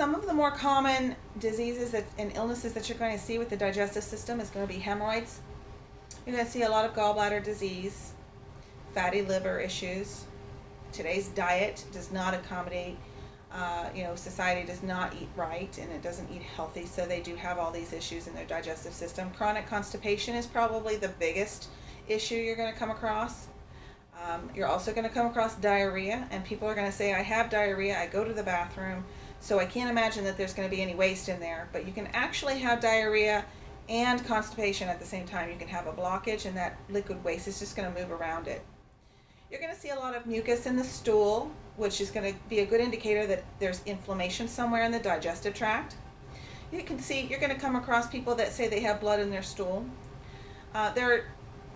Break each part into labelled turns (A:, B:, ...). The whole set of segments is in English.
A: Some of the more common diseases and illnesses that you're going to see with the digestive system is going to be hemorrhoids. You're going to see a lot of gallbladder disease, fatty liver issues. Today's diet does not accommodate, society does not eat right and it doesn't eat healthy, so they do have all these issues in their digestive system. Chronic constipation is probably the biggest issue you're going to come across. You're also going to come across diarrhea, and people are going to say, I have diarrhea, I go to the bathroom, so I can't imagine that there's going to be any waste in there. But you can actually have diarrhea and constipation at the same time. You can have a blockage, and that liquid waste is just going to move around it. You're going to see a lot of mucus in the stool, which is going to be a good indicator that there's inflammation somewhere in the digestive tract. You're going to come across people that say they have blood in their stool.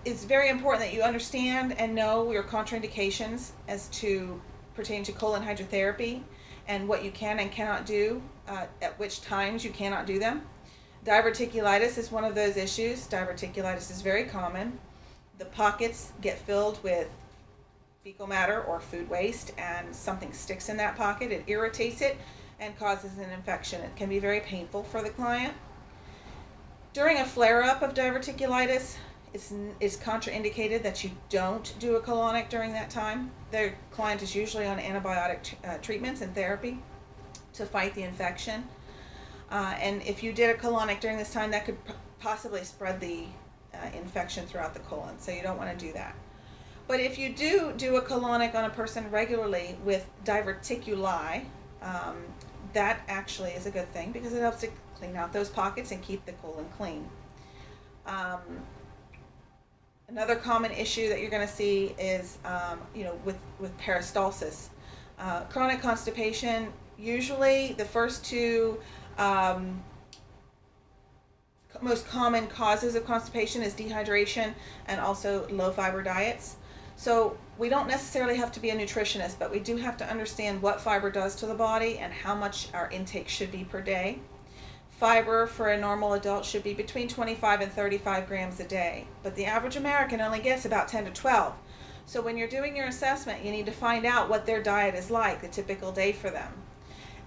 A: It's very important that you understand and know your contraindications as to pertaining to colon hydrotherapy and what you can and cannot do, at which times you cannot do them. Diverticulitis is one of those issues. Diverticulitis is very common. The pockets get filled with fecal matter or food waste, and something sticks in that pocket. It irritates it and causes an infection. It can be very painful for the client. During a flare-up of diverticulitis, it's contraindicated that you don't do a colonic during that time. The client is usually on antibiotic treatments and therapy to fight the infection. And if you did a colonic during this time, that could possibly spread the infection throughout the colon, so you don't want to do that. But if you do a colonic on a person regularly with diverticuli, that actually is a good thing because it helps to clean out those pockets and keep the colon clean. Another common issue that you're going to see is, with peristalsis. Chronic constipation, usually the first two most common causes of constipation is dehydration and also low fiber diets. So we don't necessarily have to be a nutritionist, but we do have to understand what fiber does to the body and how much our intake should be per day. Fiber for a normal adult should be between 25 and 35 grams a day, but the average American only gets about 10 to 12. So when you're doing your assessment, you need to find out what their diet is like, the typical day for them.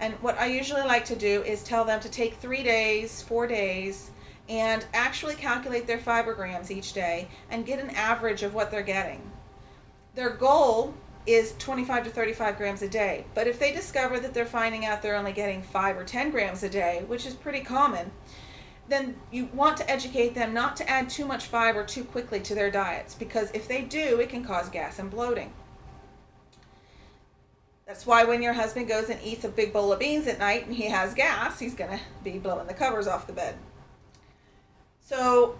A: And what I usually like to do is tell them to take 3 days, 4 days, and actually calculate their fiber grams each day and get an average of what they're getting. Their goal is 25 to 35 grams a day, but if they discover that they're finding out they're only getting 5 or 10 grams a day, which is pretty common, then you want to educate them not to add too much fiber too quickly to their diets, because if they do, it can cause gas and bloating. That's why when your husband goes and eats a big bowl of beans at night and he has gas, he's going to be blowing the covers off the bed. So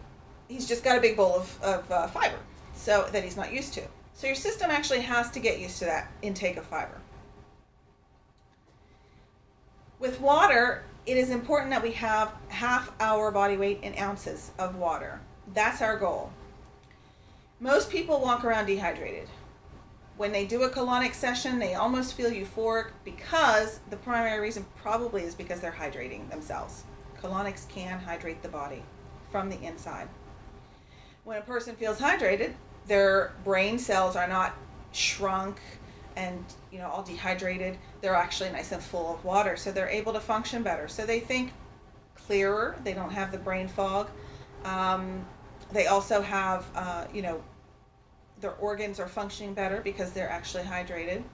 A: he's just got a big bowl of fiber so that he's not used to. So your system actually has to get used to that intake of fiber. With water, it is important that we have half our body weight in ounces of water. That's our goal. Most people walk around dehydrated. When they do a colonic session, they almost feel euphoric because the primary reason probably is because they're hydrating themselves. Colonics can hydrate the body from the inside. When a person feels hydrated, their brain cells are not shrunk and all dehydrated. They're actually nice and full of water, so they're able to function better. So they think clearer. They don't have the brain fog. They also have, their organs are functioning better because they're actually hydrated.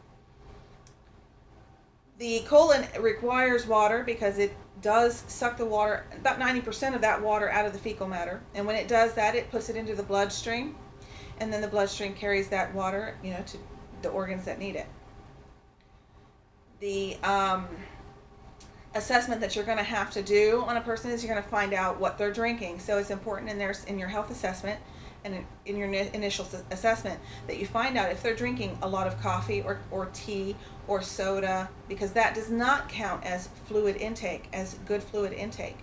A: The colon requires water because it does suck the water, about 90% of that water out of the fecal matter. And when it does that, it puts it into the bloodstream. And then the bloodstream carries that water, to the organs that need it. The assessment that you're going to have to do on a person is you're going to find out what they're drinking. So it's important in your health assessment and in your initial assessment that you find out if they're drinking a lot of coffee or tea or soda, because that does not count as fluid intake, as good fluid intake.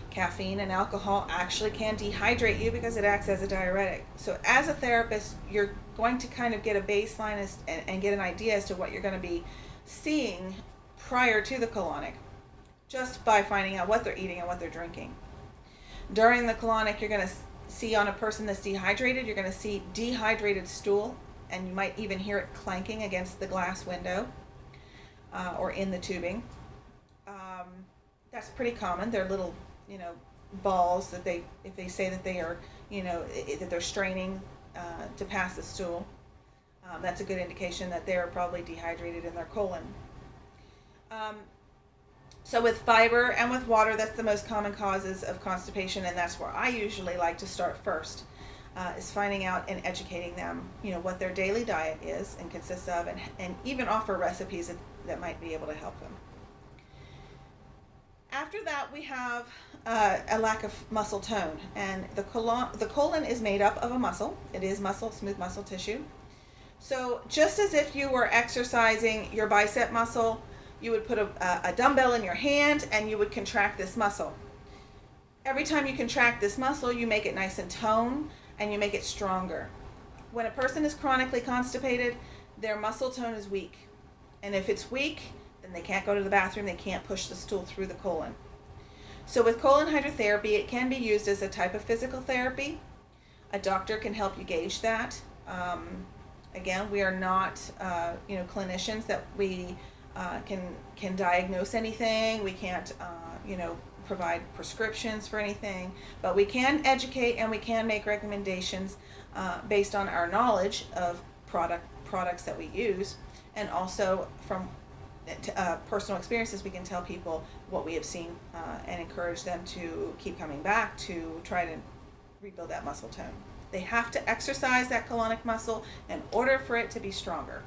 A: Caffeine and alcohol actually can dehydrate you because it acts as a diuretic. So as a therapist, you're going to kind of get a baseline and get an idea as to what you're going to be seeing prior to the colonic, just by finding out what they're eating and what they're drinking. During the colonic, you're going to see on a person that's dehydrated, you're going to see dehydrated stool, and you might even hear it clanking against the glass window or in the tubing. That's pretty common. They're little, you know, balls that if they say that they are, you know, that they're straining to pass the stool, that's a good indication that they're probably dehydrated in their colon. Um, so with fiber and with water, that's the most common causes of constipation, and that's where I usually like to start first, is finding out and educating them, you know, what their daily diet is and consists of, and even offer recipes that might be able to help them. After that, we have a lack of muscle tone, and the colon is made up of a muscle. It is muscle, smooth muscle tissue. So just as if you were exercising your bicep muscle, you would put a dumbbell in your hand and you would contract this muscle. Every time you contract this muscle, you make it nice and toned and you make it stronger. When a person is chronically constipated, their muscle tone is weak. And if it's weak, then they can't go to the bathroom, they can't push the stool through the colon. So with colon hydrotherapy, it can be used as a type of physical therapy. A doctor can help you gauge that. Again, we are not, clinicians that we can diagnose anything. We can't, provide prescriptions for anything, but we can educate and we can make recommendations based on our knowledge of products that we use, and also from personal experiences. We can tell people what we have seen and encourage them to keep coming back to try to rebuild that muscle tone. They have to exercise that colonic muscle in order for it to be stronger.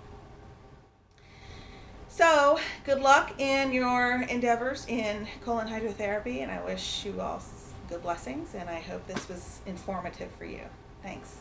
A: So, good luck in your endeavors in colon hydrotherapy, and I wish you all good blessings, and I hope this was informative for you. Thanks.